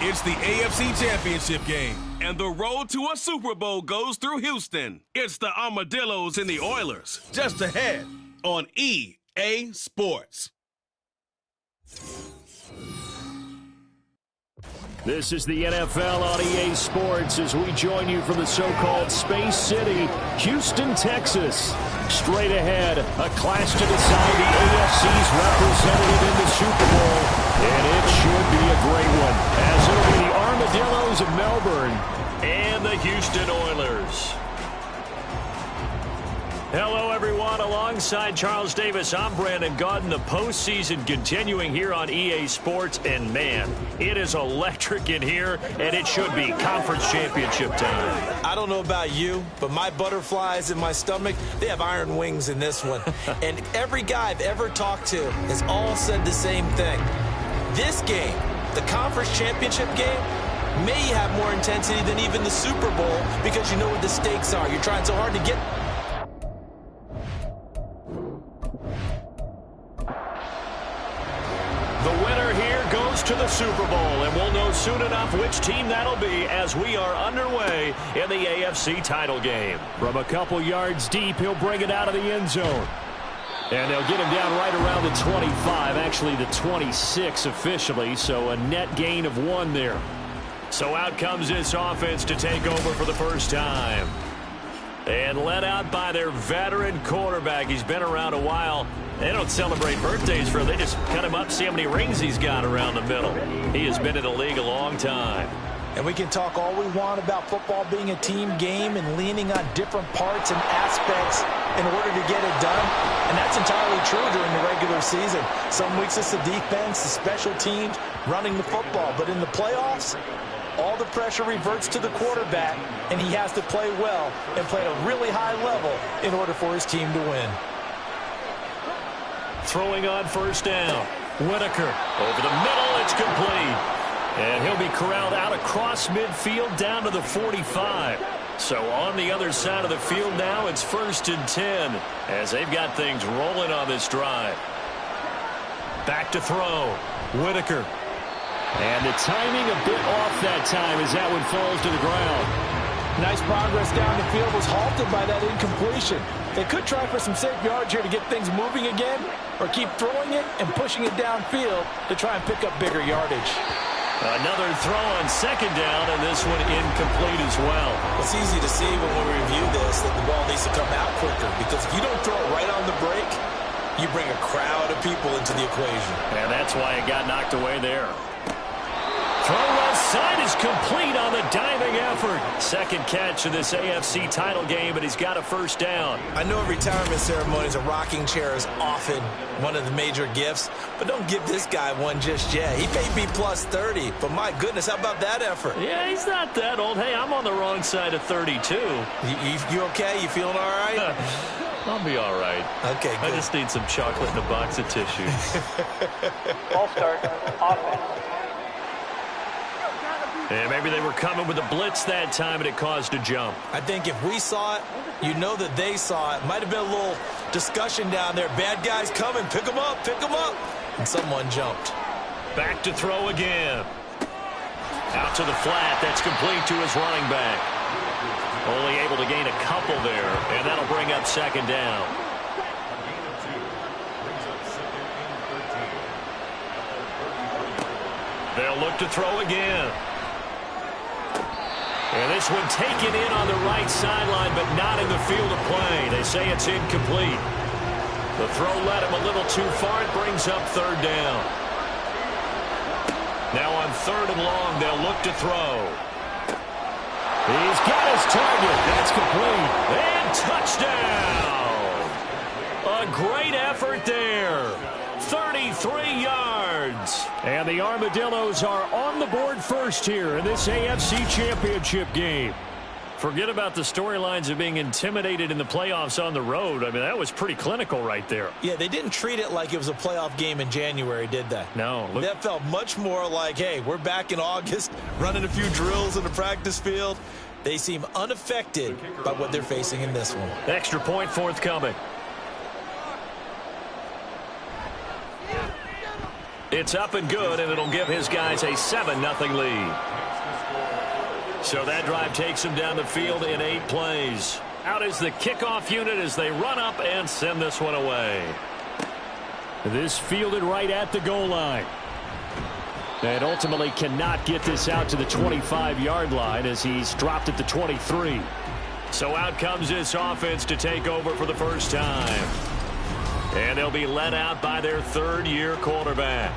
It's the AFC Championship game, and the road to a Super Bowl goes through Houston. It's the Armadillos and the Oilers, just ahead on EA Sports. This is the NFL on EA Sports as we join you from the so-called Space City, Houston, Texas. Straight ahead, a clash to decide the AFC's representative in the Super Bowl. And it should be a great one, as it'll be the Armadillos of Melbourne and the Houston Oilers. Hello, everyone. Alongside Charles Davis, I'm Brandon Gaudin. The postseason continuing here on EA Sports. And, man, it is electric in here, and it should be conference championship time. I don't know about you, but my butterflies in my stomach, they have iron wings in this one. And every guy I've ever talked to has all said the same thing. This game, the conference championship game, may have more intensity than even the Super Bowl because you know what the stakes are. You're trying so hard to get... The winner here goes to the Super Bowl, and we'll know soon enough which team that'll be as we are underway in the AFC title game. From a couple yards deep, he'll bring it out of the end zone. And they'll get him down right around the 25, actually the 26 officially, so a net gain of 1 there. So out comes this offense to take over for the first time. And led out by their veteran quarterback. He's been around a while. They don't celebrate birthdays for him. They just cut him up, see how many rings he's got around the middle. He has been in the league a long time. And we can talk all we want about football being a team game and leaning on different parts and aspects in order to get it done. And that's entirely true during the regular season. Some weeks it's the defense, the special teams, running the football. But in the playoffs, all the pressure reverts to the quarterback, and he has to play well and play at a really high level in order for his team to win. Throwing on first down. Whitaker over the middle. It's complete. And he'll be corralled out across midfield down to the 45. So on the other side of the field now, it's 1st and 10 as they've got things rolling on this drive. Back to throw. Whitaker. And the timing a bit off that time as that one falls to the ground. Nice progress down the field, was halted by that incompletion. They could try for some safe yards here to get things moving again, or keep throwing it and pushing it downfield to try and pick up bigger yardage. Another throw on second down, and this one incomplete as well. It's easy to see when we review this that the ball needs to come out quicker, because if you don't throw it right on the break, you bring a crowd of people into the equation. And that's why it got knocked away there. Throw left side is complete on the diving effort. Second catch of this AFC title game, and he's got a first down. I know at retirement ceremonies, a rocking chair is often one of the major gifts, but don't give this guy one just yet. He may be plus 30, but my goodness, how about that effort? Yeah, he's not that old. Hey, I'm on the wrong side of 32. You okay? You feeling all right? I'll be all right. Okay, good. I just need some chocolate and a box of tissues. Ball start. Offense. And maybe they were coming with a blitz that time, and it caused a jump. I think if we saw it, you know that they saw it. Might have been a little discussion down there. Bad guys coming. Pick them up. Pick them up. And someone jumped. Back to throw again. Out to the flat. That's complete to his running back. Only able to gain a couple there, and that'll bring up second down. They'll look to throw again. And this one taken in on the right sideline, but not in the field of play. They say it's incomplete. The throw led him a little too far. It brings up third down. Now on 3rd and long, they'll look to throw. He's got his target. That's complete. And touchdown. A great effort there. 33 yards. And the Armadillos are on the board first here in this AFC Championship game. Forget about the storylines of being intimidated in the playoffs on the road. I mean, that was pretty clinical right there. Yeah, they didn't treat it like it was a playoff game in January, did they? No. That felt much more like, hey, we're back in August, running a few drills in the practice field. They seem unaffected by what they're facing in this one. Extra point forthcoming. It's up and good, and it'll give his guys a 7-0 lead. So that drive takes him down the field in 8 plays. Out is the kickoff unit as they run up and send this one away. This fielded right at the goal line. And ultimately cannot get this out to the 25-yard line as he's dropped at the 23. So out comes this offense to take over for the first time. And they'll be led out by their third-year quarterback.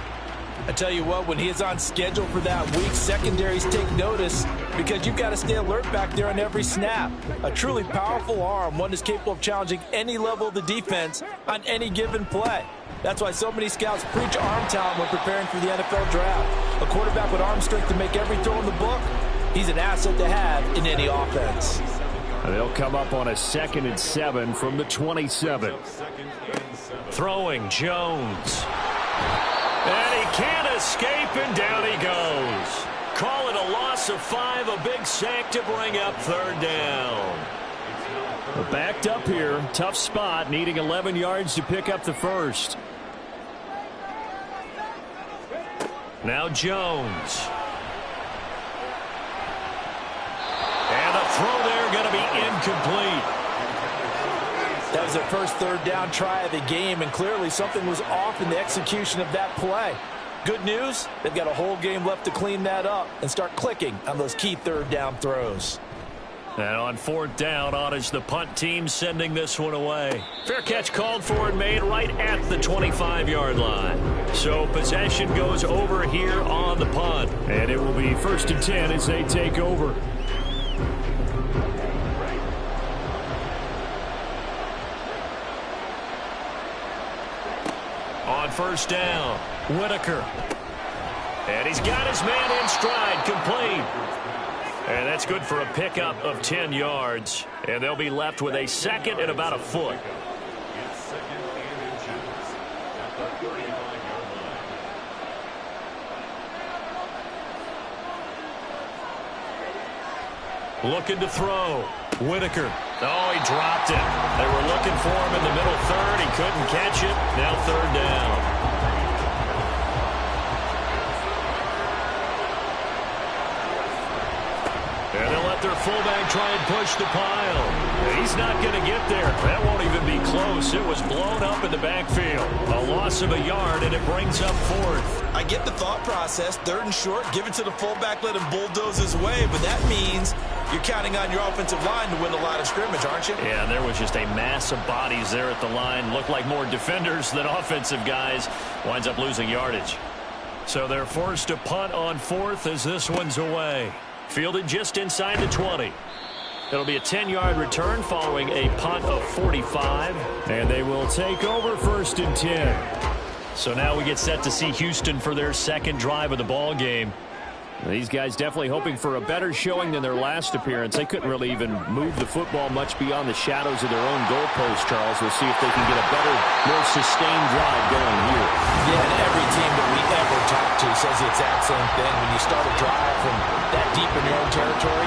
I tell you what, when he is on schedule for that week, secondaries take notice because you've got to stay alert back there on every snap. A truly powerful arm, one that's capable of challenging any level of the defense on any given play. That's why so many scouts preach arm talent when preparing for the NFL draft. A quarterback with arm strength to make every throw in the book, he's an asset to have in any offense. They'll come up on a 2nd and 7 from the 27. Throwing Jones. And he can't escape, and down he goes. Call it a loss of 5, a big sack to bring up 3rd down. Backed up here, tough spot, needing 11 yards to pick up the first. Now Jones. And the throw there going to be incomplete. That was their first 3rd down try of the game, and clearly something was off in the execution of that play. Good news, they've got a whole game left to clean that up and start clicking on those key 3rd down throws. And on 4th down, on is the punt team sending this one away. Fair catch called for and made right at the 25-yard line. So possession goes over here on the punt. And it will be 1st and 10 as they take over. On 1st down, Whitaker. And he's got his man in stride, complete. And that's good for a pickup of 10 yards. And they'll be left with a 2nd and about a foot. Looking to throw. Whitaker. Oh, he dropped it. They were looking for him in the middle 3rd. He couldn't catch it. Now 3rd down. And they'll let their fullback try and push the pile. He's not going to get there. That won't even be close. It was blown up in the backfield. A loss of a yard, and it brings up 4th. I get the thought process. 3rd and short, give it to the fullback, let him bulldoze his way. But that means you're counting on your offensive line to win the line of scrimmage, aren't you? Yeah, and there was just a mass of bodies there at the line. Looked like more defenders than offensive guys. Winds up losing yardage. So they're forced to punt on 4th as this one's away. Fielded just inside the 20. It'll be a 10-yard return following a punt of 45. And they will take over 1st and 10. So now we get set to see Houston for their 2nd drive of the ball game. These guys definitely hoping for a better showing than their last appearance. They couldn't really even move the football much beyond the shadows of their own goalpost, Charles. We'll see if they can get a better, more sustained drive going here. Yeah, and every team that we ever talk to says the exact same thing. When you start a drive from that deep in your own territory,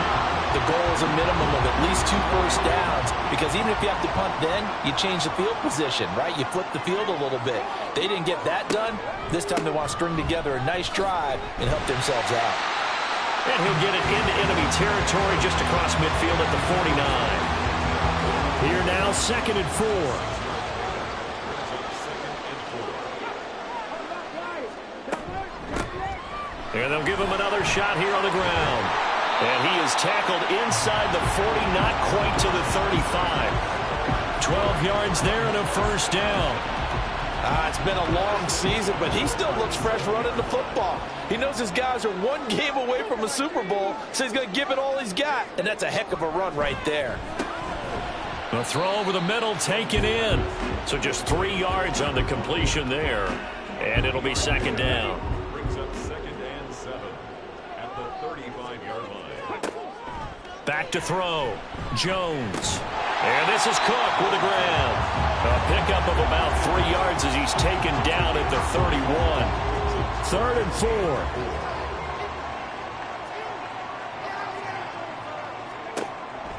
the goal is a minimum of at least 2 first downs, because even if you have to punt then, you change the field position, right? You flip the field a little bit. They didn't get that done. This time they want to string together a nice drive and help themselves out. And he'll get it into enemy territory just across midfield at the 49. Here now, 2nd and 4. And they'll give him another shot here on the ground. And he is tackled inside the 40, not quite to the 35. 12 yards there and a 1st down. It's been a long season, but he still looks fresh running the football. He knows his guys are 1 game away from a Super Bowl, so he's going to give it all he's got. And that's a heck of a run right there. The throw over the middle taken in. So just 3 yards on the completion there. And it'll be 2nd down. Brings up 2nd and 7 at the 35-yard line. Back to throw. Jones. And this is Cook with the ground. A pickup of about 3 yards as he's taken down at the 31. 3rd and 4.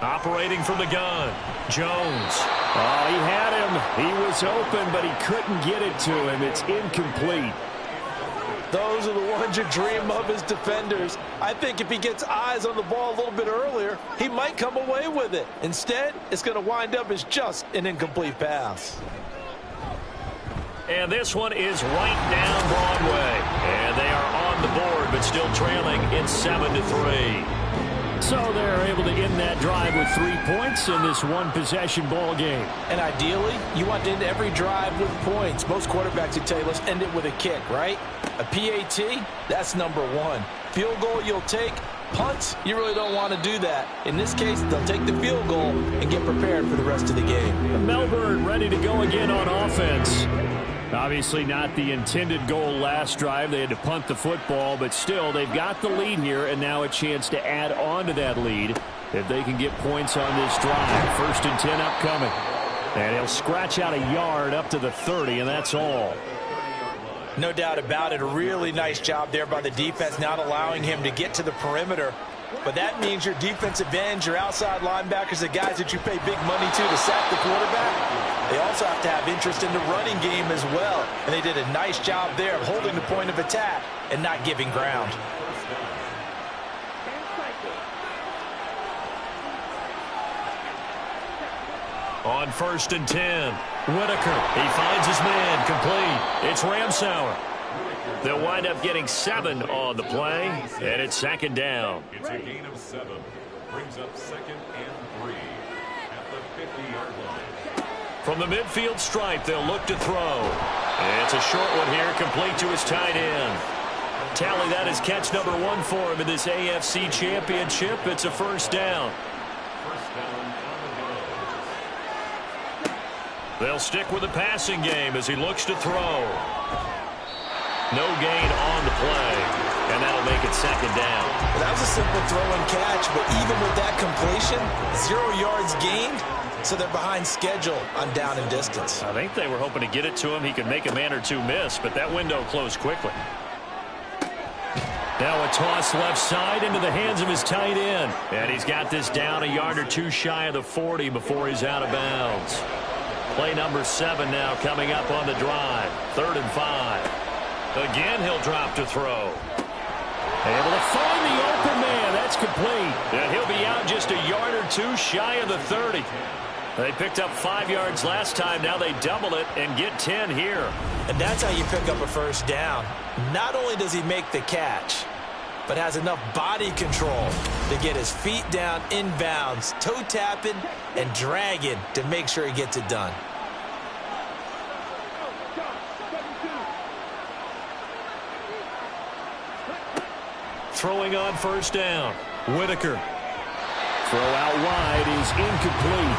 Operating from the gun. Jones. Oh, he had him. He was open, but he couldn't get it to him. It's incomplete. Those are the ones you dream of as defenders. I think if he gets eyes on the ball a little bit earlier, he might come away with it. Instead, it's going to wind up as just an incomplete pass. And this one is right down Broadway. And they are on the board, but still trailing in 7-3. So they're able to end that drive with 3 points in this one-possession ball game. And ideally, you want to end every drive with points. Most quarterbacks would tell you, let's end it with a kick, right? A PAT, that's number one. Field goal you'll take. Punts, you really don't want to do that. In this case, they'll take the field goal and get prepared for the rest of the game. Melbourne ready to go again on offense. Obviously not the intended goal last drive. They had to punt the football, but still, they've got the lead here, and now a chance to add on to that lead if they can get points on this drive. 1st and 10 upcoming. And he'll scratch out a yard up to the 30, and that's all. No doubt about it. A really nice job there by the defense, not allowing him to get to the perimeter. But that means your defensive ends, your outside linebackers, the guys that you pay big money to sack the quarterback, they also have to have interest in the running game as well. And they did a nice job there of holding the point of attack and not giving ground. On 1st and 10, Whitaker. He finds his man, complete. It's Ramsauer. They'll wind up getting 7 on the play, and it's 2nd down. It's a gain of 7. Brings up 2nd and 3 at the 50-yard line. From the midfield stripe, they'll look to throw. It's a short one here, complete to his tight end. Tally, that is catch number 1 for him in this AFC Championship. It's a 1st down. They'll stick with the passing game as he looks to throw. No gain on the play, and that'll make it 2nd down. Well, that was a simple throw and catch, but even with that completion, 0 yards gained, so they're behind schedule on down and distance. I think they were hoping to get it to him. He could make a man or two miss, but that window closed quickly. Now a toss left side into the hands of his tight end. And he's got this down a yard or two shy of the 40 before he's out of bounds. Play number 7 now coming up on the drive. 3rd and 5. Again, he'll drop to throw. Able to find the open man. That's complete. And he'll be out just a yard or two shy of the 30. They picked up 5 yards last time. Now they double it and get 10 here. And that's how you pick up a 1st down. Not only does he make the catch, but has enough body control to get his feet down inbounds, toe tapping and dragging to make sure he gets it done. Throwing on 1st down. Whitaker. Throw out wide is incomplete.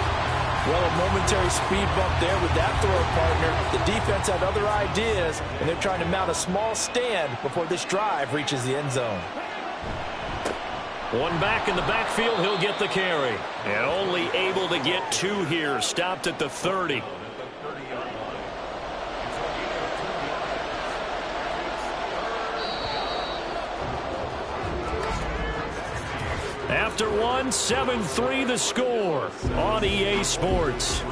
Well, a momentary speed bump there with that throw partner. The defense had other ideas, and they're trying to mount a small stand before this drive reaches the end zone. One back in the backfield, he'll get the carry. And only able to get 2 here. Stopped at the 30. After 1, 7-3 the score on EA Sports.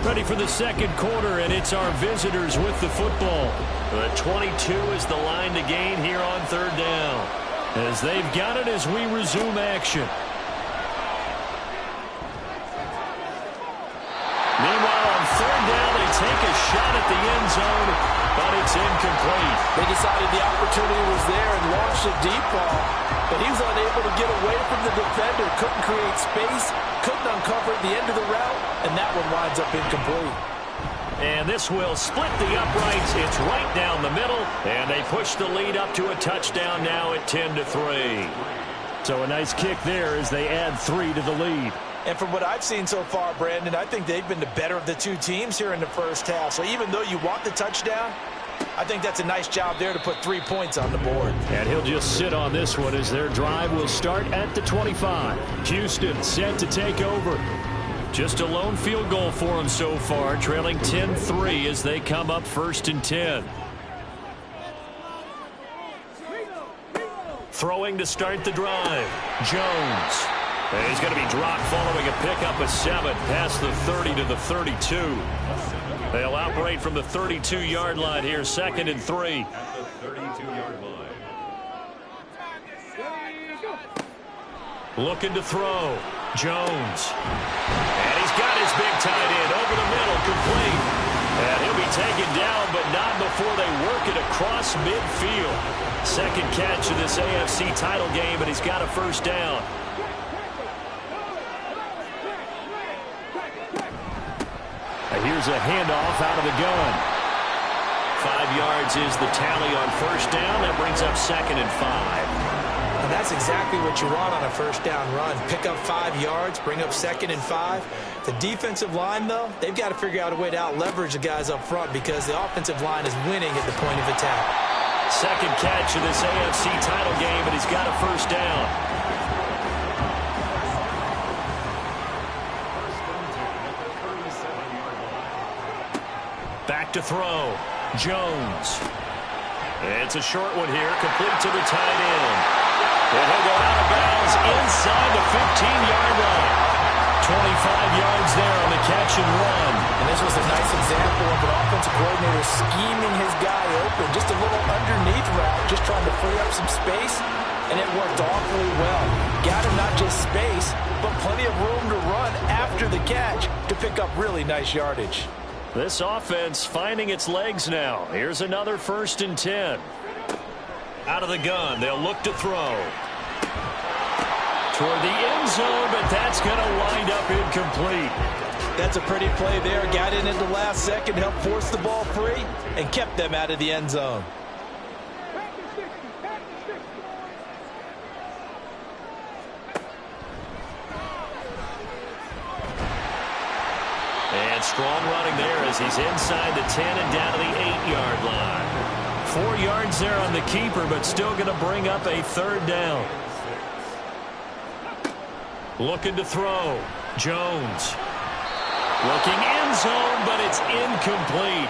Ready for the 2nd quarter, and it's our visitors with the football. The 22 is the line to gain here on 3rd down, as they've got it as we resume action. Meanwhile, on 3rd down, they take a shot at the end zone, but it's incomplete. They decided the opportunity was there and launched a deep ball, but he was unable to get away from the defender, couldn't create space, couldn't uncover the end of the route, and that one winds up incomplete. And this will split the uprights. It's right down the middle, and they push the lead up to a touchdown now at 10-3. So a nice kick there as they add 3 to the lead. And from what I've seen so far, Brandon, I think they've been the better of the 2 teams here in the 1st half. So even though you want the touchdown, I think that's a nice job there to put 3 points on the board. And he'll just sit on this one as their drive will start at the 25. Houston set to take over. Just a lone field goal for them so far, trailing 10-3 as they come up 1st and 10. Throwing to start the drive. Jones. And he's going to be dropped following a pickup of 7 past the 30 to the 32. They'll operate from the 32-yard line here, 2nd and 3. At the 32-yard line. Looking to throw. Jones. And he's got his big tight end over the middle, complete. And he'll be taken down, but not before they work it across midfield. Second catch of this AFC title game, and he's got a first down. Here's a handoff out of the gun. 5 yards is the tally on first down. That brings up 2nd and 5. And that's exactly what you want on a first down run. Pick up 5 yards, bring up 2nd and 5. The defensive line, though, they've got to figure out a way to out-leverage the guys up front because the offensive line is winning at the point of attack. Second catch of this AFC title game, and he's got a first down. Back to throw. Jones. It's a short one here, complete to the tight end. And he'll go out of bounds inside the 15-yard line. 25 yards there on the catch and run. And this was a nice example of an offensive coordinator scheming his guy open. Just a little underneath route, just trying to free up some space, and it worked awfully well. Got him not just space, but plenty of room to run after the catch to pick up really nice yardage. This offense finding its legs now. Here's another 1st and 10. Out of the gun, they'll look to throw. Toward the end zone, but that's going to wind up incomplete. That's a pretty play there. Got in at the last second, helped force the ball free, and kept them out of the end zone. And strong running there as he's inside the 10 and down to the 8-yard line. 4 yards there on the keeper, but still going to bring up a 3rd down. Looking to throw. Jones. Looking end zone, but it's incomplete.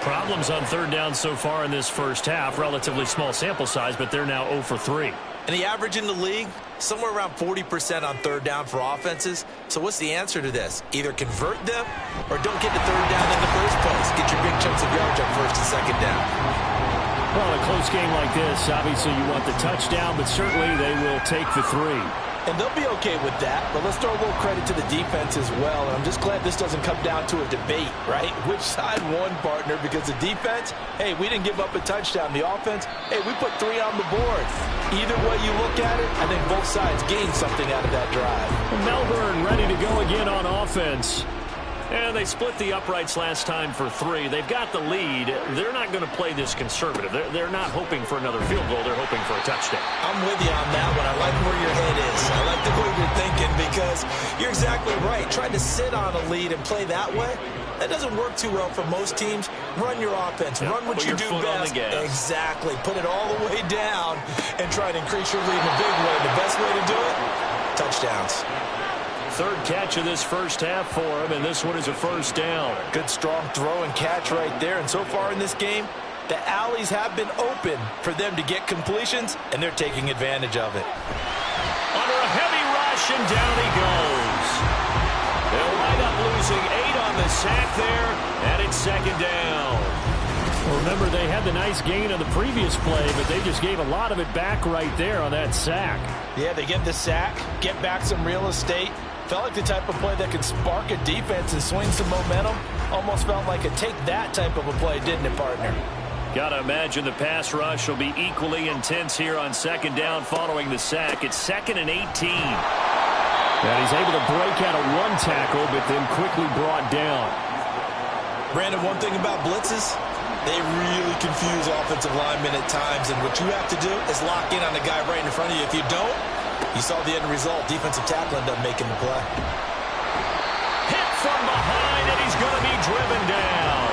Problems on 3rd down so far in this first half. Relatively small sample size, but they're now 0 for 3. And the average in the league, somewhere around 40% on 3rd down for offenses. So what's the answer to this? Either convert them or don't get to 3rd down in the first place. Get your big chunks of yards on 1st and 2nd down. Well, in a close game like this, obviously you want the touchdown, but certainly they will take the 3. And they'll be okay with that, but let's throw a little credit to the defense as well. And I'm just glad this doesn't come down to a debate, right? Which side won, partner? Because the defense, hey, we didn't give up a touchdown. The offense, hey, we put 3 on the board. Either way you look at it, I think both sides gained something out of that drive. Melbourne ready to go again on offense. And they split the uprights last time for 3. They've got the lead. They're not going to play this conservative. They're not hoping for another field goal. They're hoping for a touchdown. I'm with you on that one. I like where your head is. I like the way you're thinking because you're exactly right. Trying to sit on a lead and play that way, that doesn't work too well for most teams. Run your offense. Run what you do best. Exactly. Put it all the way down and try to increase your lead in a big way. The best way to do it, touchdowns. 3rd catch of this first half for him, and this one is a first down. Good strong throw and catch right there. And so far in this game, the alleys have been open for them to get completions, and they're taking advantage of it. Under a heavy rush, and down he goes. They'll wind up losing 8 on the sack there, and it's 2nd down. Well, remember, they had the nice gain on the previous play, but they just gave a lot of it back right there on that sack. Yeah, they get the sack, get back some real estate. Felt like the type of play that could spark a defense and swing some momentum. Almost felt like a take-that type of a play, didn't it, partner? Got to imagine the pass rush will be equally intense here on 2nd down following the sack. It's 2nd and 18. And he's able to break out of 1 tackle, but then quickly brought down. Brandon, one thing about blitzes, they really confuse offensive linemen at times, and what you have to do is lock in on the guy right in front of you. If you don't, you saw the end result. Defensive tackle ended up making the play. Hit from behind, and he's going to be driven down.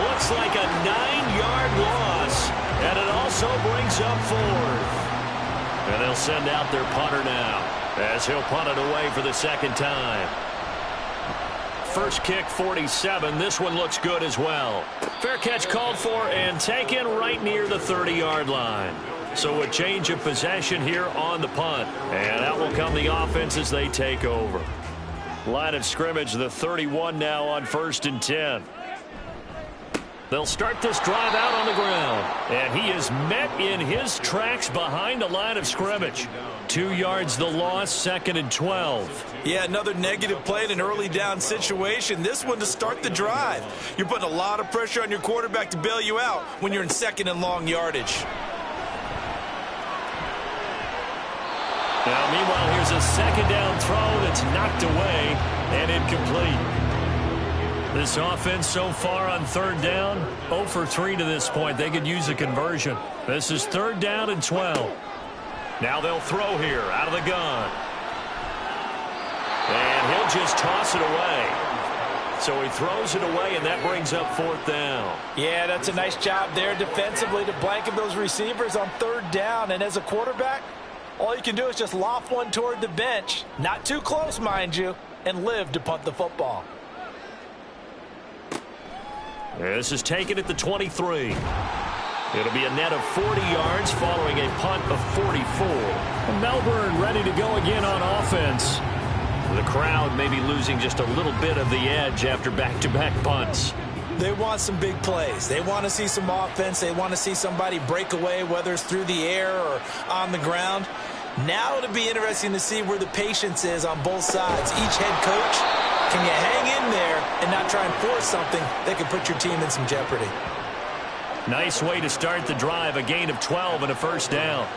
Looks like a 9-yard loss, and it also brings up 4th. And they'll send out their punter now as he'll punt it away for the 2nd time. First kick, 47. This one looks good as well. Fair catch called for and taken right near the 30-yard line. So a change of possession here on the punt. And out will come the offense as they take over. Line of scrimmage, the 31 now on 1st and 10. They'll start this drive out on the ground. And he is met in his tracks behind the line of scrimmage. 2 yards the loss, 2nd and 12. Yeah, another negative play in an early down situation. This one to start the drive. You're putting a lot of pressure on your quarterback to bail you out when you're in 2nd and long yardage. Now, meanwhile, here's a 2nd down throw that's knocked away and incomplete. This offense so far on 3rd down, 0 for 3 to this point. They could use a conversion. This is 3rd down and 12. Now they'll throw here out of the gun. And he'll just toss it away. So he throws it away, and that brings up 4th down. Yeah, that's a nice job there defensively to blanket those receivers on 3rd down. And as a quarterback, all you can do is just loft one toward the bench. Not too close, mind you, and live to punt the football. This is taken at the 23. It'll be a net of 40 yards following a punt of 44. And Melbourne ready to go again on offense. The crowd may be losing just a little bit of the edge after back-to-back punts. They want some big plays. They want to see some offense. They want to see somebody break away, whether it's through the air or on the ground. Now it'll be interesting to see where the patience is on both sides. Each head coach, can you hang in there and not try and force something that could put your team in some jeopardy? Nice way to start the drive, a gain of 12 and a 1st down.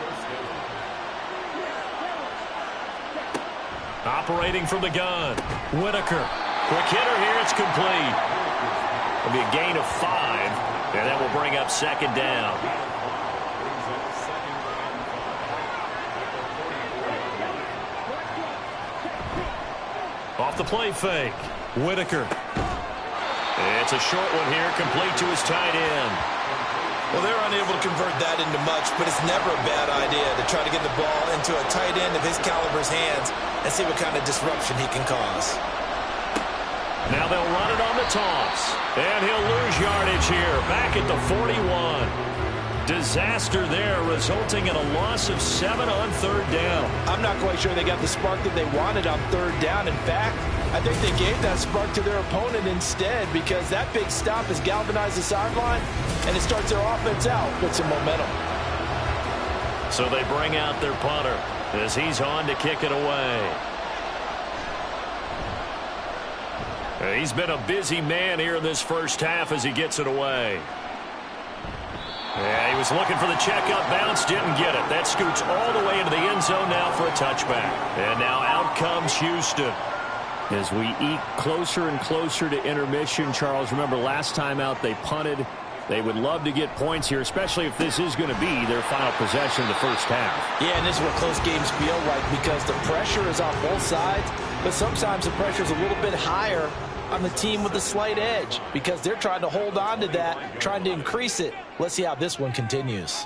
Operating from the gun, Whitaker. Quick hitter here, it's complete. It'll be a gain of 5, and that will bring up 2nd down. Off the play fake, Whitaker. It's a short one here, complete to his tight end. Well, they're unable to convert that into much, but it's never a bad idea to try to get the ball into a tight end of his caliber's hands and see what kind of disruption he can cause. Now they'll run it on the toss. And he'll lose yardage here, back at the 41. Disaster there, resulting in a loss of 7 on 3rd down. I'm not quite sure they got the spark that they wanted on 3rd down. In fact, I think they gave that spark to their opponent instead, because that big stop has galvanized the sideline, and it starts their offense out with some momentum. So they bring out their punter as he's on to kick it away. He's been a busy man here in this first half as he gets it away. Yeah, he was looking for the checkup bounce, didn't get it. That scoots all the way into the end zone now for a touchback. And now out comes Houston. As we eke closer and closer to intermission, Charles, remember last time out they punted. They would love to get points here, especially if this is going to be their final possession of the first half. Yeah, and this is what close games feel like, because the pressure is on both sides, but sometimes the pressure is a little bit higher on the team with the slight edge, because they're trying to hold on to that, trying to increase it. Let's see how this one continues.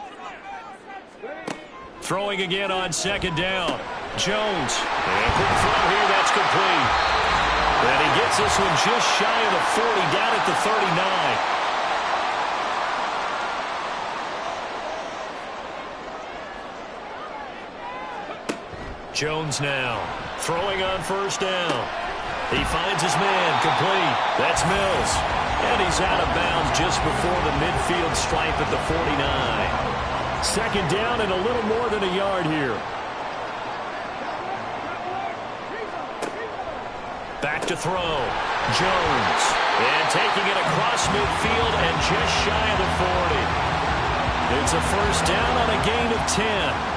Throwing again on 2nd down. Jones. And quick throw here, that's complete. And he gets this one just shy of the 40, down at the 39. Jones now throwing on 1st down. He finds his man, complete. That's Mills. And he's out of bounds just before the midfield stripe at the 49. 2nd down and a little more than a yard here. Back to throw. Jones. And taking it across midfield and just shy of the 40. It's a 1st down on a gain of 10.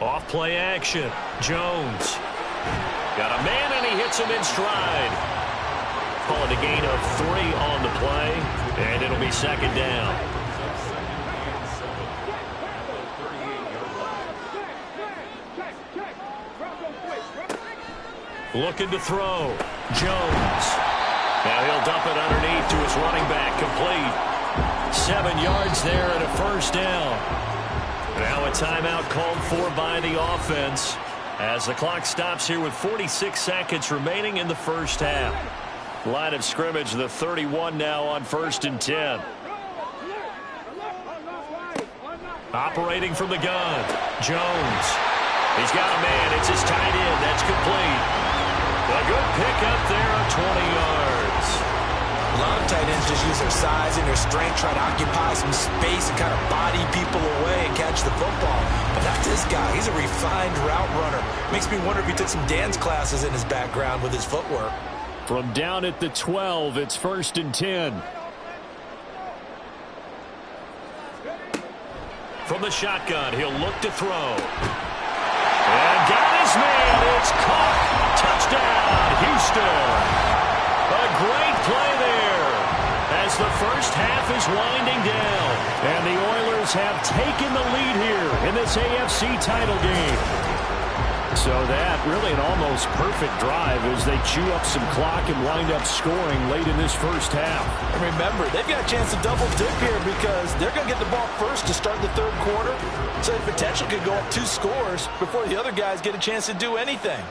Off play action. Jones. Got a man and he hits him in stride. Call it a gain of 3 on the play. And it'll be 2nd down. Looking to throw. Jones. Now he'll dump it underneath to his running back. Complete. 7 yards there and a 1st down. Now a timeout called for by the offense as the clock stops here with 46 seconds remaining in the first half. Line of scrimmage, the 31 now on 1st and 10. Operating from the gun, Jones. He's got a man. It's his tight end. That's complete. A good pickup there of 20 yards. A lot of tight ends just use their size and their strength, try to occupy some space and kind of body people away and catch the football. But not this guy. He's a refined route runner. Makes me wonder if he took some dance classes in his background with his footwork. From down at the 12, it's 1st and 10. From the shotgun, he'll look to throw. And got his man. It's caught. Touchdown, Houston. A great play there as the first half is winding down. And the Oilers have taken the lead here in this AFC title game. So that really an almost perfect drive as they chew up some clock and wind up scoring late in this first half. And remember, they've got a chance to double dip here because they're going to get the ball first to start the third quarter. So they potentially could go up 2 scores before the other guys get a chance to do anything.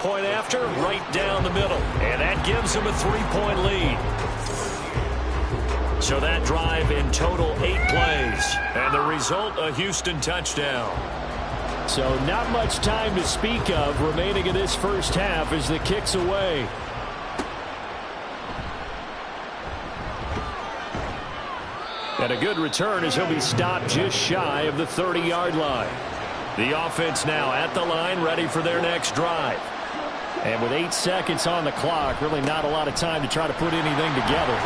Point after, right down the middle. And that gives them a 3-point lead. So that drive in total 8 plays. And the result, a Houston touchdown. So not much time to speak of remaining in this first half as the kick's away. And a good return as he'll be stopped just shy of the 30-yard line. The offense now at the line, ready for their next drive. And with 8 seconds on the clock, really not a lot of time to try to put anything together.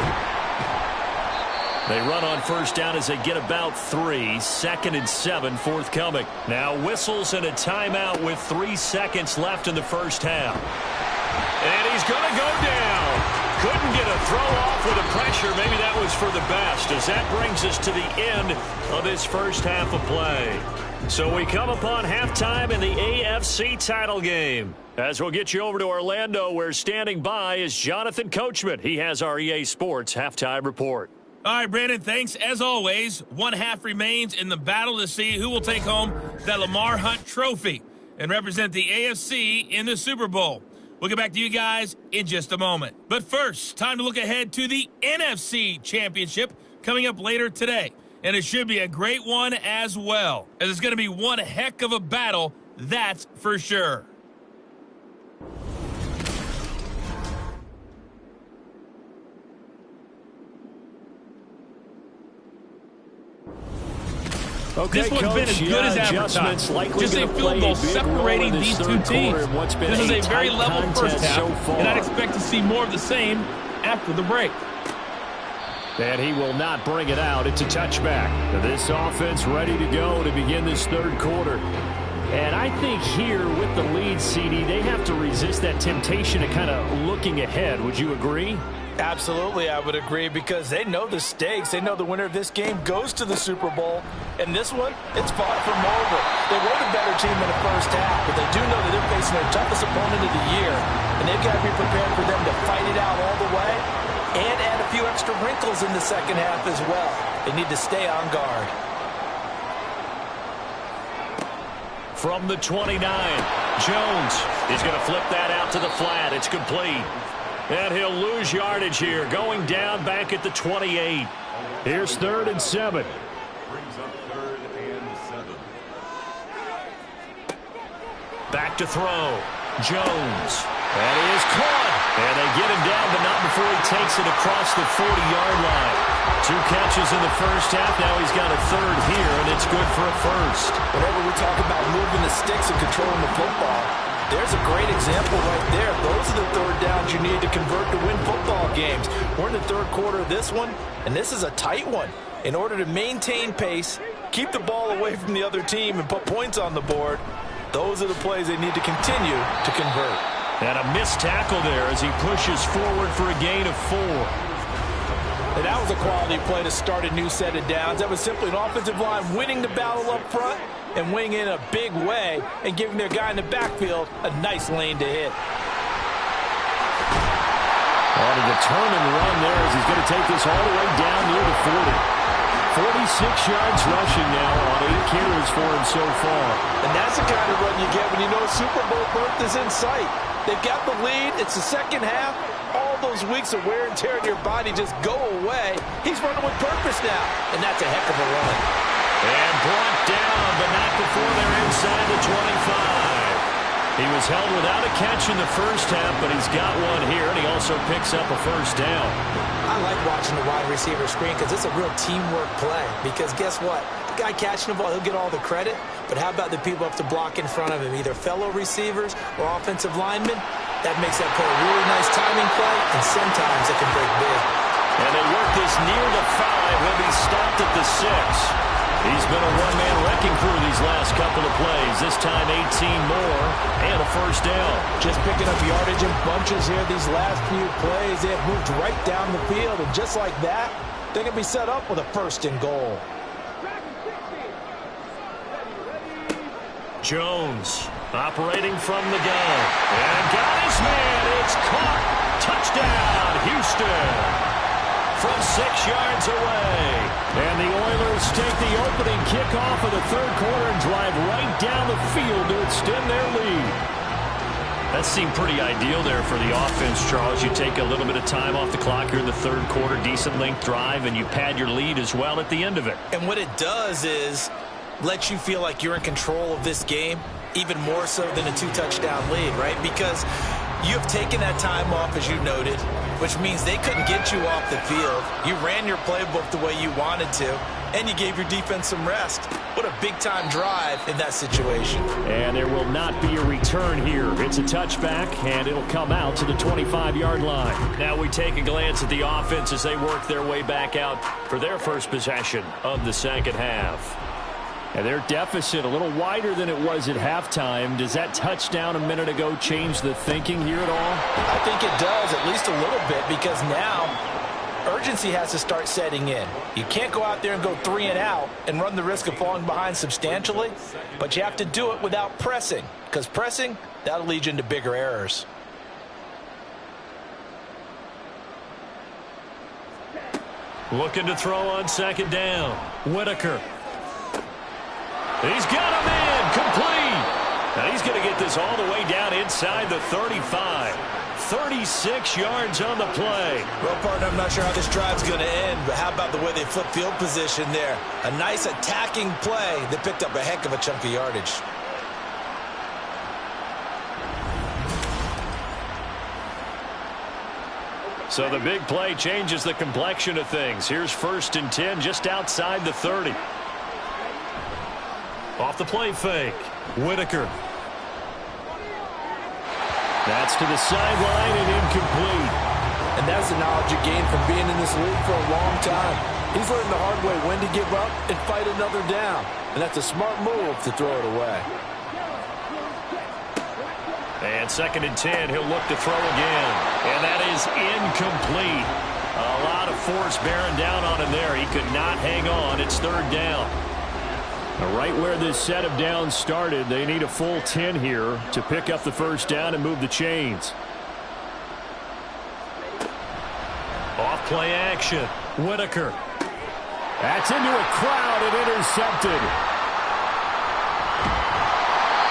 They run on first down as they get about 3. 2nd and 7 forthcoming. Now whistles and a timeout with 3 seconds left in the first half. And he's going to go down. Couldn't get a throw off with the pressure. Maybe that was for the best as that brings us to the end of this first half of play. So we come upon halftime in the AFC title game. As we'll get you over to Orlando, where standing by is Jonathan Coachman. He has our EA Sports halftime report. All right, Brandon, thanks. As always, 1 half remains in the battle to see who will take home that Lamar Hunt trophy and represent the AFC in the Super Bowl. We'll get back to you guys in just a moment. But first, time to look ahead to the NFC Championship coming up later today. And it should be a great one as well, as it's going to be one heck of a battle, that's for sure. Okay, this one's been as good as advertised. Just a field goal separating these two teams. This is a very level first half, and I'd expect to see more of the same after the break. And he will not bring it out. It's a touchback. This offense ready to go to begin this third quarter. And I think here with the lead, CD, they have to resist that temptation of kind of looking ahead. Would you agree? Absolutely, I would agree, because they know the stakes. They know the winner of this game goes to the Super Bowl. And this one, it's far from over. They were the better team in the first half, but they do know that they're facing their toughest opponent of the year. And they've got to be prepared for them to fight it out all the way and add a few extra wrinkles in the second half as well. They need to stay on guard. From the 29, Jones is going to flip that out to the flat. It's complete. And he'll lose yardage here, going down back at the 28. Here's 3rd and 7. Brings up 3rd and 7. Back to throw. Jones. And he is caught. And they get him down, but not before he takes it across the 40-yard line. 2 catches in the first half. Now he's got a 3rd here, and it's good for a first. Whenever we talk about moving the sticks and controlling the football, there's a great example right there. Those are the 3rd downs you need to convert to win football games. We're in the 3rd quarter of this one, and this is a tight one. In order to maintain pace, keep the ball away from the other team, and put points on the board, those are the plays they need to continue to convert. And a missed tackle there as he pushes forward for a gain of 4. And that was a quality play to start a new set of downs. That was simply an offensive line winning the battle up front and winning in a big way and giving their guy in the backfield a nice lane to hit. On a determined run there as he's going to take this all the way down near the 40. 46 yards rushing now on 8 carries for him so far. And that's the kind of run you get when you know Super Bowl berth is in sight. They've got the lead. It's the second half. All those weeks of wear and tear in your body just go away. He's running with purpose now, and that's a heck of a run. And brought down, but not before they're inside the 25. He was held without a catch in the first half, but he's got one here, and he also picks up a first down. I like watching the wide receiver screen because it's a real teamwork play. Because guess what? The guy catching the ball, he'll get all the credit. But how about the people up to block in front of him, either fellow receivers or offensive linemen? That makes that play a really nice timing play, and sometimes it can break big. And they work this near the 5. He'll be stopped at the 6. He's been a one-man wrecking crew these last couple of plays. This time 18 more and a first down. Just picking up yardage in bunches here these last few plays. They have moved right down the field, and just like that, they can be set up with a first and goal. Jones operating from the gun. And got his man. It's caught. Touchdown, Houston. From 6 yards away. And the Oilers take the opening kickoff of the third quarter and drive right down the field to extend their lead. That seemed pretty ideal there for the offense, Charles. You take a little bit of time off the clock here in the third quarter, decent length drive, and you pad your lead as well at the end of it. And what it does is let you feel like you're in control of this game, even more so than a 2-touchdown lead, right? Because you have taken that time off, as you noted, which means they couldn't get you off the field. You ran your playbook the way you wanted to, and you gave your defense some rest. What a big-time drive in that situation. And there will not be a return here. It's a touchback, and it'll come out to the 25-yard line. Now we take a glance at the offense as they work their way back out for their first possession of the second half. And their deficit a little wider than it was at halftime. Does that touchdown a minute ago change the thinking here at all? I think it does, at least a little bit, because now urgency has to start setting in. You can't go out there and go 3 and out and run the risk of falling behind substantially, but you have to do it without pressing, because pressing, that'll lead you into bigger errors. Looking to throw on second down. Whitaker. He's got him in, complete. Now he's going to get this all the way down inside the 35. 36 yards on the play. Well, partner, I'm not sure how this drive's going to end, but how about the way they flip field position there? A nice attacking play that picked up a heck of a chunk of yardage. So the big play changes the complexion of things. Here's 1st and 10 just outside the 30. Off the play fake. Whitaker. That's to the sideline and incomplete. And that's the knowledge you gain from being in this league for a long time. He's learned the hard way when to give up and fight another down. And that's a smart move to throw it away. And 2nd and 10, he'll look to throw again. And that is incomplete. A lot of force bearing down on him there. He could not hang on. It's 3rd down. Right where this set of downs started, they need a full 10 here to pick up the first down and move the chains. Off play action. Whitaker. That's into a crowd and intercepted.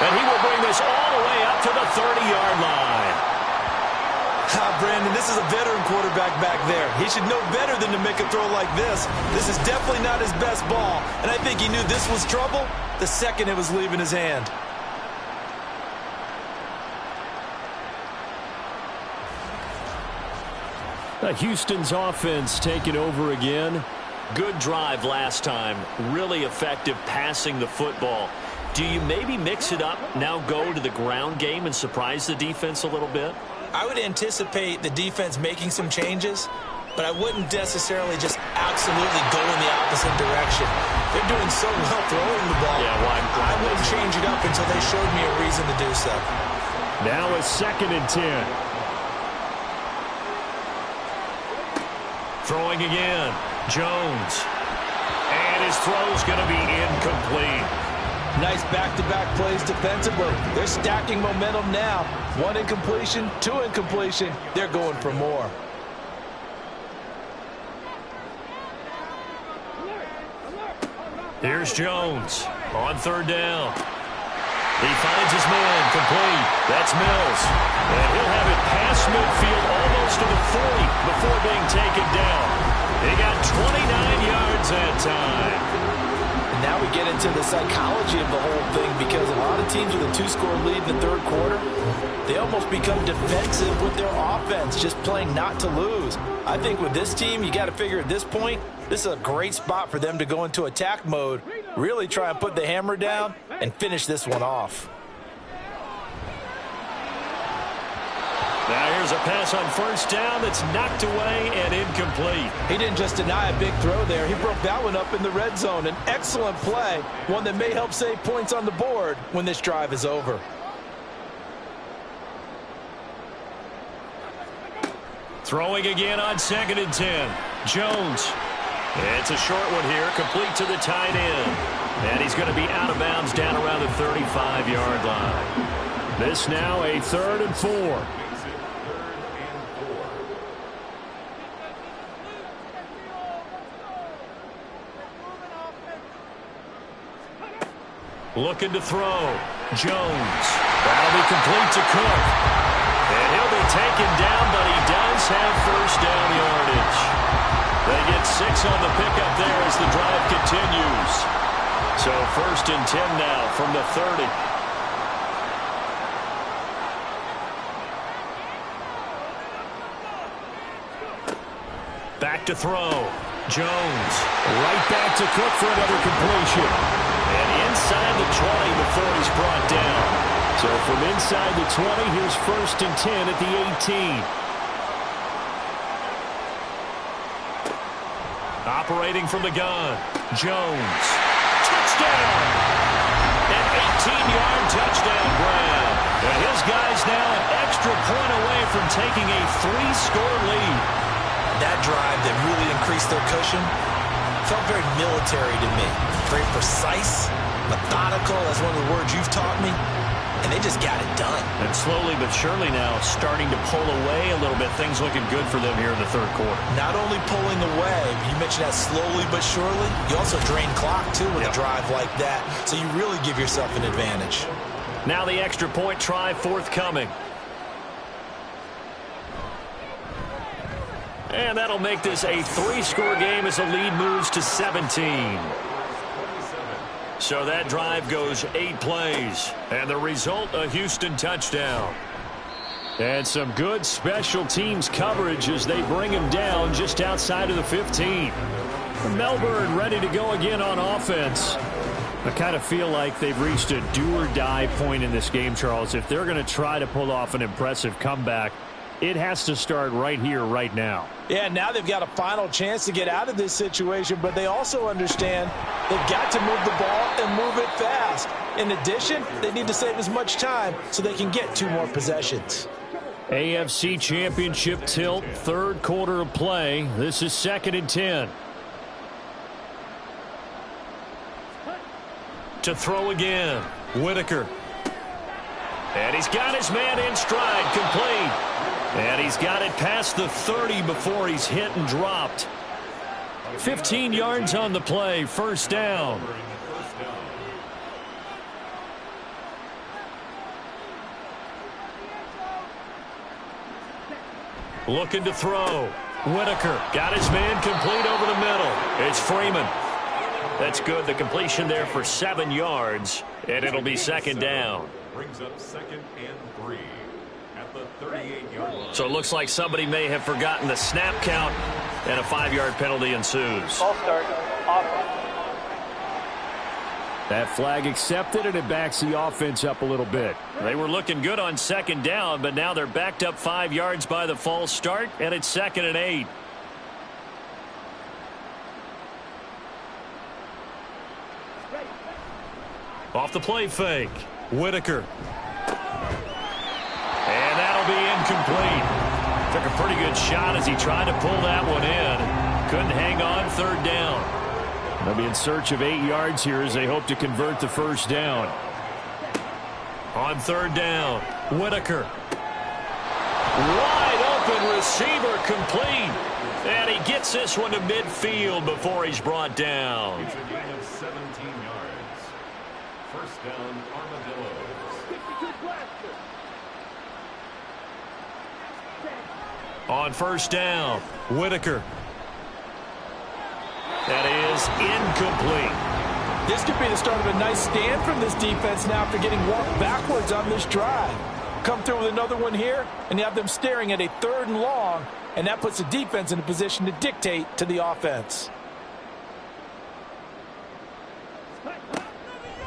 And he will bring this all the way up to the 30-yard line. Brandon, this is a veteran quarterback back there. He should know better than to make a throw like this. This is definitely not his best ball, and I think he knew this was trouble the second it was leaving his hand. Houston's offense taking over again. Good drive last time. Really effective passing the football. Do you maybe mix it up, now go to the ground game and surprise the defense a little bit? I would anticipate the defense making some changes, but I wouldn't necessarily just absolutely go in the opposite direction. They're doing so well throwing the ball. Yeah, I wouldn't change it up until they showed me a reason to do so. Now a 2nd and 10. Throwing again. Jones. And his throw's going to be incomplete. Nice back-to-back plays defensively. They're stacking momentum now. 1 incompletion, 2 incompletion. They're going for more. Here's Jones on third down. He finds his man, complete. That's Mills. And he'll have it past midfield almost to the 40 before being taken down. He got 29 yards that time. And now we get into the psychology of the whole thing, because a lot of teams with a 2-score lead in the third quarter, they almost become defensive with their offense, just playing not to lose. I think with this team, you got to figure at this point, this is a great spot for them to go into attack mode, really try and put the hammer down and finish this one off. Now here's a pass on first down that's knocked away and incomplete. He didn't just deny a big throw there. He broke that one up in the red zone. An excellent play, one that may help save points on the board when this drive is over. Throwing again on 2nd and 10. Jones. It's a short one here, complete to the tight end. And he's going to be out of bounds down around the 35-yard line. This now a 3rd and 4. Looking to throw. Jones. That'll be complete to Cook. And he'll be taken down, but he does have first down yardage. They get 6 on the pickup there as the drive continues. So 1st and 10 now from the 30. Back to throw. Jones. Right back to Cook for another completion. And inside the 20 before he's brought down. So from inside the 20, here's 1st and 10 at the 18. Operating from the gun. Jones. Touchdown! An 18-yard touchdown grab. And his guys now an extra point away from taking a 3-score lead. That drive that really increased their cushion felt very military to me. Very precise, methodical. That's one of the words you've taught me. And they just got it done. And slowly but surely now starting to pull away a little bit. Things looking good for them here in the third quarter. Not only pulling away, you mentioned that slowly but surely. You also drain clock, too, with a drive like that. So you really give yourself an advantage. Now the extra point try forthcoming. And that'll make this a 3-score game as the lead moves to 17. So that drive goes 8 plays. And the result, a Houston touchdown. And some good special teams coverage as they bring him down just outside of the 15. Melbourne ready to go again on offense. I kind of feel like they've reached a do-or-die point in this game, Charles. If they're going to try to pull off an impressive comeback, it has to start right here, right now. Yeah, now they've got a final chance to get out of this situation, but they also understand they've got to move the ball and move it fast. In addition, they need to save as much time so they can get 2 more possessions. AFC Championship tilt, 3rd quarter of play. This is 2nd and 10. To throw again, Whitaker. And he's got his man in stride, complete. And he's got it past the 30 before he's hit and dropped. 15 yards on the play, 1st down. Looking to throw. Whitaker got his man complete over the middle. It's Freeman. That's good. The completion there for 7 yards. And it'll be 2nd down. Brings up 2nd and 3 at the 38-yard line. So it looks like somebody may have forgotten the snap count, and a 5-yard penalty ensues. Ball start, offense. That flag accepted, and it backs the offense up a little bit. They were looking good on 2nd down, but now they're backed up 5 yards by the false start, and it's 2nd and 8. Off the play fake, Whitaker. And that'll be incomplete. Took a pretty good shot as he tried to pull that one in. Couldn't hang on, 3rd down. They'll be in search of 8 yards here as they hope to convert the 1st down. On 3rd down, Whitaker. Wide open receiver complete. And he gets this one to midfield before he's brought down. It's a gain of 17 yards. First down, Armadillos. On first down, Whitaker. That is incomplete. This could be the start of a nice stand from this defense now after getting walked backwards on this drive. Come through with another one here, and you have them staring at a 3rd and long, and that puts the defense in a position to dictate to the offense.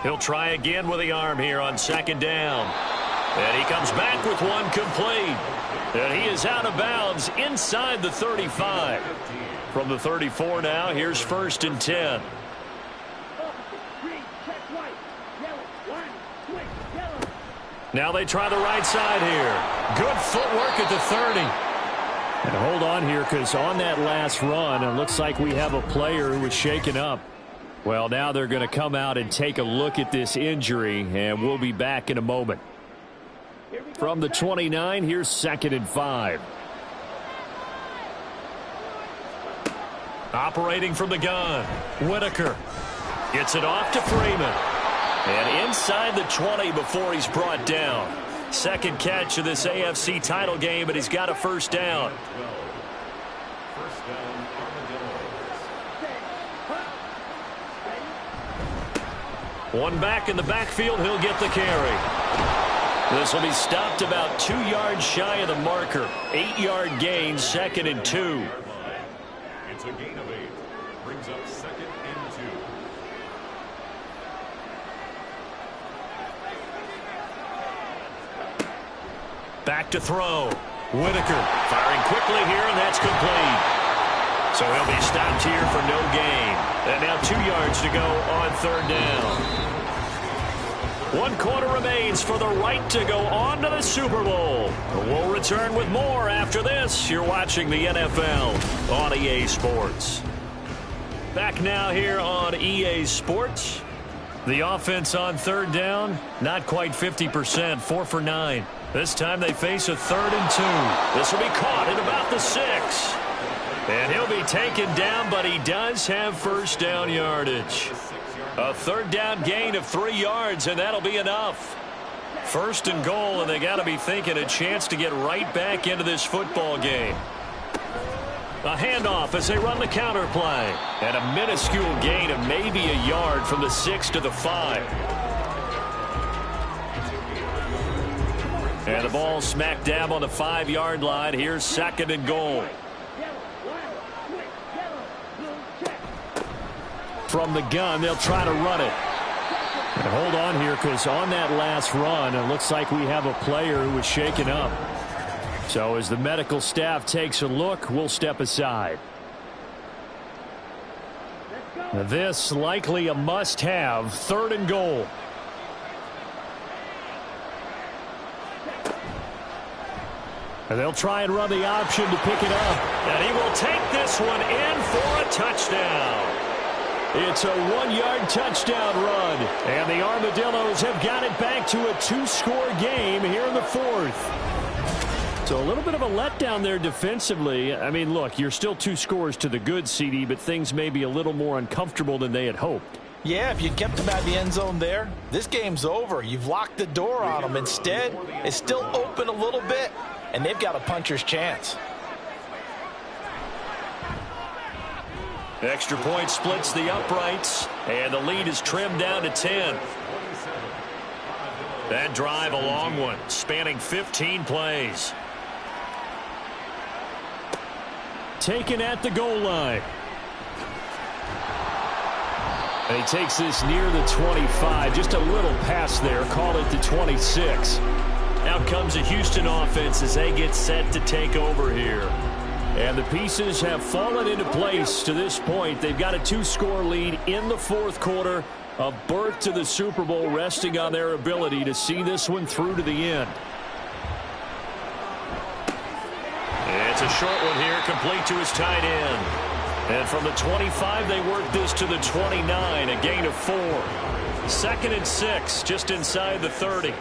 He'll try again with the arm here on second down. And he comes back with one complete. And he is out of bounds inside the 35. From the 34 now, here's 1st and 10. Now they try the right side here. Good footwork at the 30. And hold on here, because on that last run, it looks like we have a player who was shaken up. Well, now they're going to come out and take a look at this injury, and we'll be back in a moment. From the 29, here's 2nd and 5. Operating from the gun, Whitaker gets it off to Freeman. And inside the 20 before he's brought down. Second catch of this AFC title game, but he's got a first down. First down, Armadillos. One back in the backfield, he'll get the carry. This will be stopped about 2 yards shy of the marker. 8-yard gain, 2nd and 2. It's a gain of 8. Brings up 2nd and 2. Back to throw. Whitaker firing quickly here, and that's complete. So he'll be stopped here for no gain. And now 2 yards to go on 3rd down. 1 quarter remains for the right to go on to the Super Bowl. We'll return with more after this. You're watching the NFL on EA Sports. Back now here on EA Sports. The offense on 3rd down, not quite 50%, 4 for 9. This time they face a 3rd and 2. This will be caught at about the 6. And he'll be taken down, but he does have first down yardage. A 3rd down gain of 3 yards, and that'll be enough. 1st and goal, and they got to be thinking a chance to get right back into this football game. A handoff as they run the counter play. And a minuscule gain of maybe a yard from the 6 to the 5. And the ball smack dab on the 5-yard line. Here's 2nd and goal. From the gun, they'll try to run it. And hold on here, because on that last run, it looks like we have a player who was shaken up. So as the medical staff takes a look, we'll step aside. Now this likely a must-have, 3rd and goal. And they'll try and run the option to pick it up. And he will take this one in for a touchdown. It's a 1-yard touchdown run. And the Armadillos have got it back to a 2-score game here in the 4th. So a little bit of a letdown there defensively. I mean, look, you're still 2 scores to the good, CD, but things may be a little more uncomfortable than they had hoped. Yeah, if you kept them out of the end zone there, this game's over. You've locked the door on them. Instead, it's still open a little bit, and they've got a puncher's chance. Extra point splits the uprights, and the lead is trimmed down to 10. That drive, a long one, spanning 15 plays. Taken at the goal line. And he takes this near the 25. Just a little pass there. Call it the 26. Out comes the Houston offense as they get set to take over here. And the pieces have fallen into place to this point. They've got a 2-score lead in the 4th quarter. A berth to the Super Bowl resting on their ability to see this one through to the end. It's a short one here, complete to his tight end. And from the 25, they work this to the 29, a gain of 4. 2nd and 6, just inside the 30.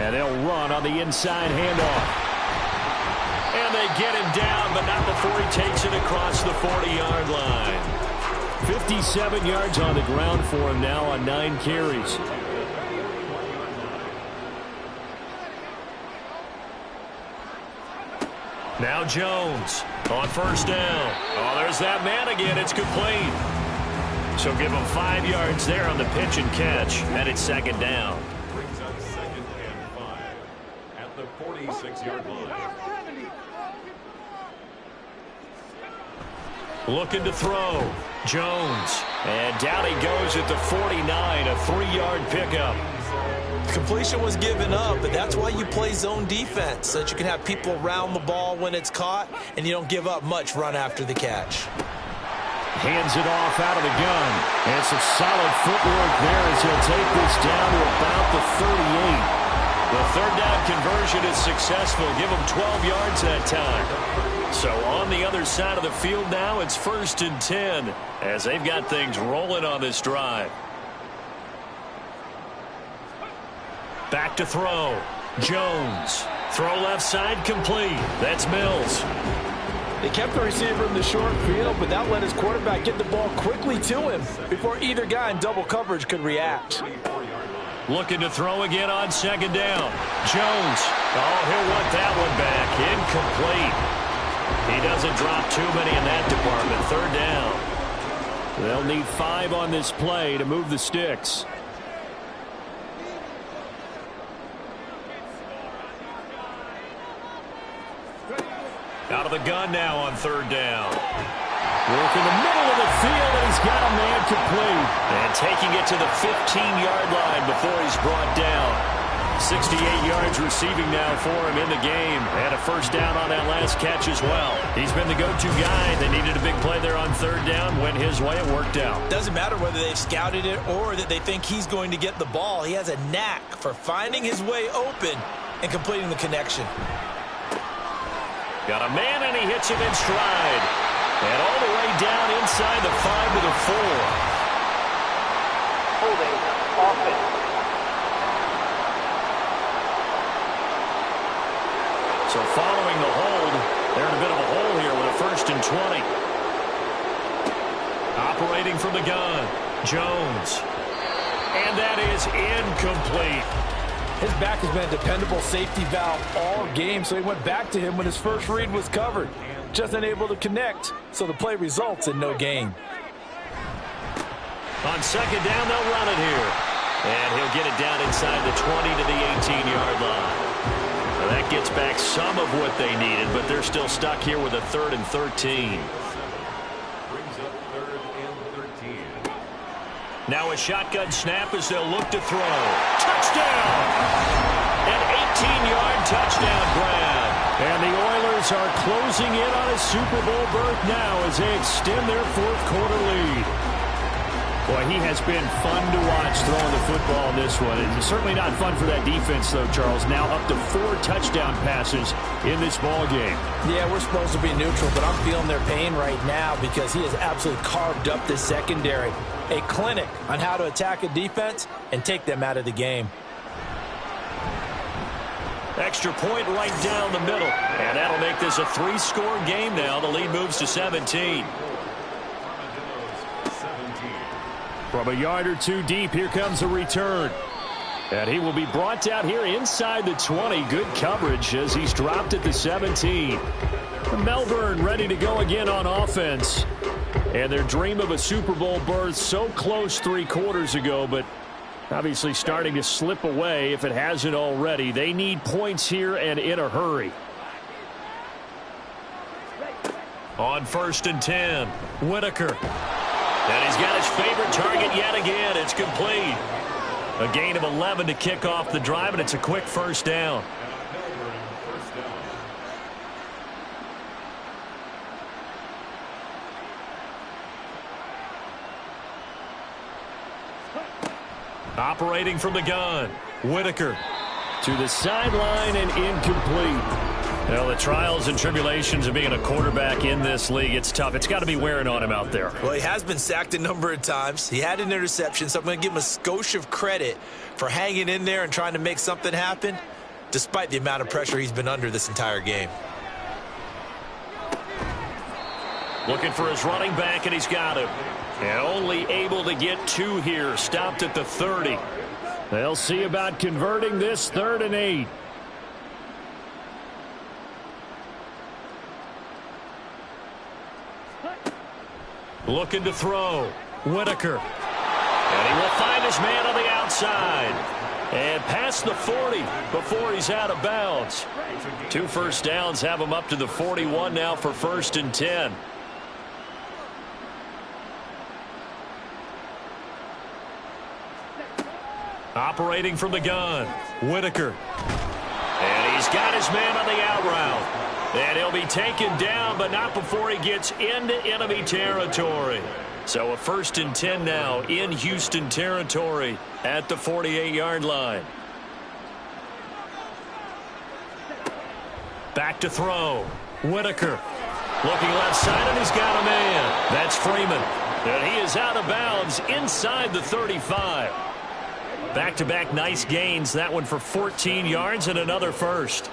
And they'll run on the inside handoff. And they get him down, but not before he takes it across the 40-yard line. 57 yards on the ground for him now on 9 carries. Now Jones on first down. Oh, there's that man again. It's complete. So give him 5 yards there on the pitch and catch, and it's second down. Brings up 2nd and 5 at the 46-yard line. Looking to throw. Jones. And down he goes at the 49, a 3-yard pickup. Completion was given up, but that's why you play zone defense, so that you can have people around the ball when it's caught, and you don't give up much run after the catch. Hands it off out of the gun. And some solid footwork there as he'll take this down to about the 38. The third down conversion is successful. Give him 12 yards that time. So on the other side of the field now, it's 1st and 10 as they've got things rolling on this drive. Back to throw. Jones. Throw left side complete. That's Mills. They kept the receiver in the short field, but that let his quarterback get the ball quickly to him before either guy in double coverage could react. Looking to throw again on 2nd down. Jones. Oh, he'll want that one back. Incomplete. He doesn't drop too many in that department. 3rd down. They'll need 5 on this play to move the sticks. Out of the gun now on 3rd down. Work in the middle of the field, and he's got a man complete. And taking it to the 15-yard line before he's brought down. 68 yards receiving now for him in the game. And a 1st down on that last catch as well. He's been the go-to guy. They needed a big play there on 3rd down. Went his way. It worked out. Doesn't matter whether they've scouted it or that they think he's going to get the ball. He has a knack for finding his way open and completing the connection. Got a man, and he hits him in stride. And all the way down inside the 5 to the 4. Holding offense. So following the hold, they're in a bit of a hole here with a 1st and 20. Operating from the gun, Jones. And that is incomplete. His back has been a dependable safety valve all game, so he went back to him when his first read was covered. Just unable to connect, so the play results in no gain. On 2nd down, they'll run it here. And he'll get it down inside the 20 to the 18-yard line. Now that gets back some of what they needed, but they're still stuck here with a 3rd and 13. Brings up 3rd and 13. Now a shotgun snap as they'll look to throw. Touchdown! An 18-yard touchdown grab. And the Oilers are closing in on a Super Bowl berth now as they extend their 4th quarter lead. Boy, he has been fun to watch throwing the football in this one. It's certainly not fun for that defense, though, Charles. Now up to 4 touchdown passes in this ball game. Yeah, we're supposed to be neutral, but I'm feeling their pain right now because he has absolutely carved up the secondary. A clinic on how to attack a defense and take them out of the game. Extra point right down the middle. And that'll make this a 3-score game now. The lead moves to 17. From a yard or 2 deep, here comes a return. And he will be brought down here inside the 20. Good coverage as he's dropped at the 17. Melbourne ready to go again on offense. And their dream of a Super Bowl berth so close 3 quarters ago, but obviously starting to slip away if it hasn't already. They need points here and in a hurry. On 1st and 10, Whitaker. And he's got his favorite target yet again. It's complete. A gain of 11 to kick off the drive, and it's a quick 1st down. Operating from the gun, Whitaker to the sideline and incomplete. Well, the trials and tribulations of being a quarterback in this league, it's tough. It's got to be wearing on him out there. Well, he has been sacked a number of times. He had an interception, so I'm going to give him a skosh of credit for hanging in there and trying to make something happen, despite the amount of pressure he's been under this entire game. Looking for his running back, and he's got him. And only able to get 2 here, stopped at the 30. They'll see about converting this 3rd and 8. Looking to throw. Whitaker. And he will find his man on the outside. And past the 40 before he's out of bounds. 2 first downs have him up to the 41 now for 1st and 10. Operating from the gun. Whitaker. And he's got his man on the out route. And he'll be taken down, but not before he gets into enemy territory. So a 1st and 10 now in Houston territory at the 48-yard line. Back to throw. Whitaker. Looking left side, and he's got a man. That's Freeman. And he is out of bounds inside the 35. Back-to-back nice gains. That one for 14 yards and another first.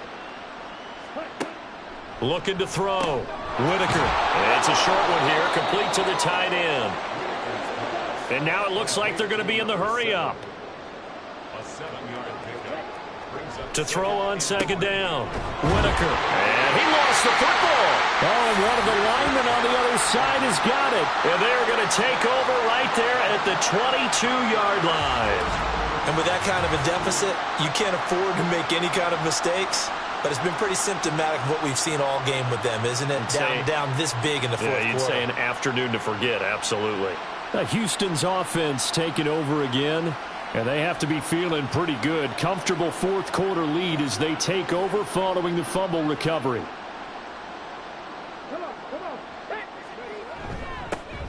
Looking to throw. Whitaker. And it's a short one here, complete to the tight end. And now it looks like they're going to be in the hurry-up. To throw on 2nd down. Whitaker. And he lost the football. Oh, and one of the linemen on the other side has got it. And they're going to take over right there at the 22-yard line. And with that kind of a deficit, you can't afford to make any kind of mistakes. But it's been pretty symptomatic of what we've seen all game with them, isn't it? Down this big in the 4th quarter. Yeah, you'd say an afternoon to forget, absolutely. Houston's offense taking over again, and they have to be feeling pretty good. Comfortable 4th quarter lead as they take over following the fumble recovery.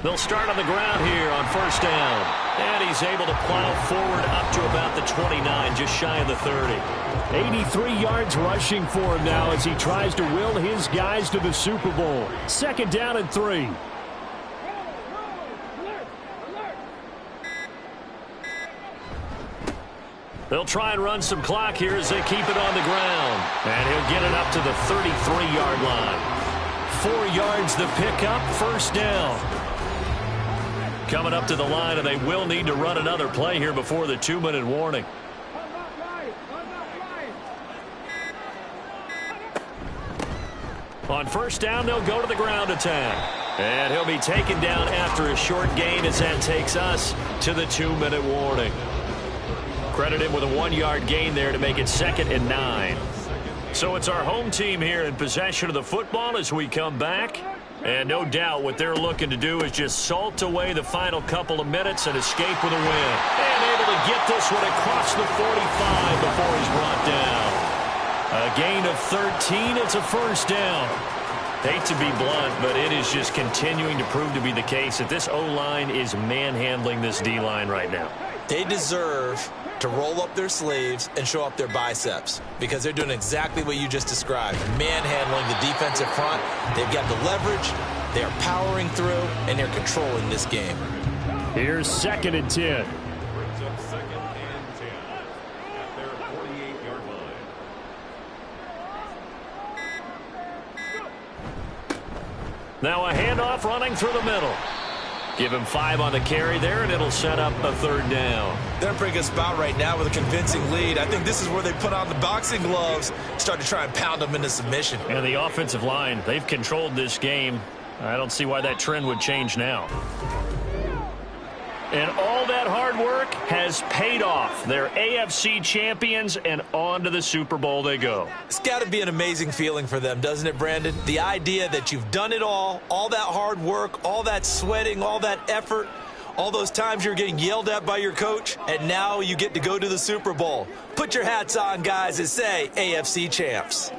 They'll start on the ground here on 1st down. And he's able to plow forward up to about the 29, just shy of the 30. 83 yards rushing for him now as he tries to will his guys to the Super Bowl. 2nd down and 3. They'll try and run some clock here as they keep it on the ground. And he'll get it up to the 33-yard line. 4 yards the pickup, 1st down. Coming up to the line, and they will need to run another play here before the 2-minute warning. On 1st down, they'll go to the ground attack. And he'll be taken down after a short gain as that takes us to the 2-minute warning. Credit him with a 1-yard gain there to make it 2nd and 9. So it's our home team here in possession of the football as we come back. And no doubt what they're looking to do is just salt away the final couple of minutes and escape with a win. And able to get this one across the 45 before he's brought down. A gain of 13. It's a 1st down. Hate to be blunt, but it is just continuing to prove to be the case that this O-line is manhandling this D-line right now. They deserve to roll up their sleeves and show up their biceps because they're doing exactly what you just described. Manhandling the defensive front. They've got the leverage. They're powering through, and they're controlling this game. Here's 2nd and 10. Brings up 2nd and 10 at their 48-yard line. Now a handoff running through the middle. Give him 5 on the carry there, and it'll set up a 3rd down. They're in a pretty good spot right now with a convincing lead. I think this is where they put on the boxing gloves, start to try and pound them into submission. And the offensive line, they've controlled this game. I don't see why that trend would change now. And all that hard work has paid off. They're AFC champions, and on to the Super Bowl they go. It's got to be an amazing feeling for them, doesn't it, Brandon? The idea that you've done it all that hard work, all that sweating, all that effort, all those times you're getting yelled at by your coach, and now you get to go to the Super Bowl. Put your hats on, guys, and say AFC champs.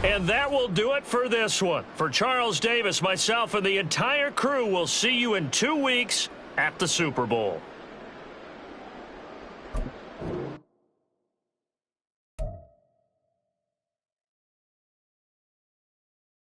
And that will do it for this one. For Charles Davis, myself, and the entire crew, we'll see you in 2 weeks at the Super Bowl.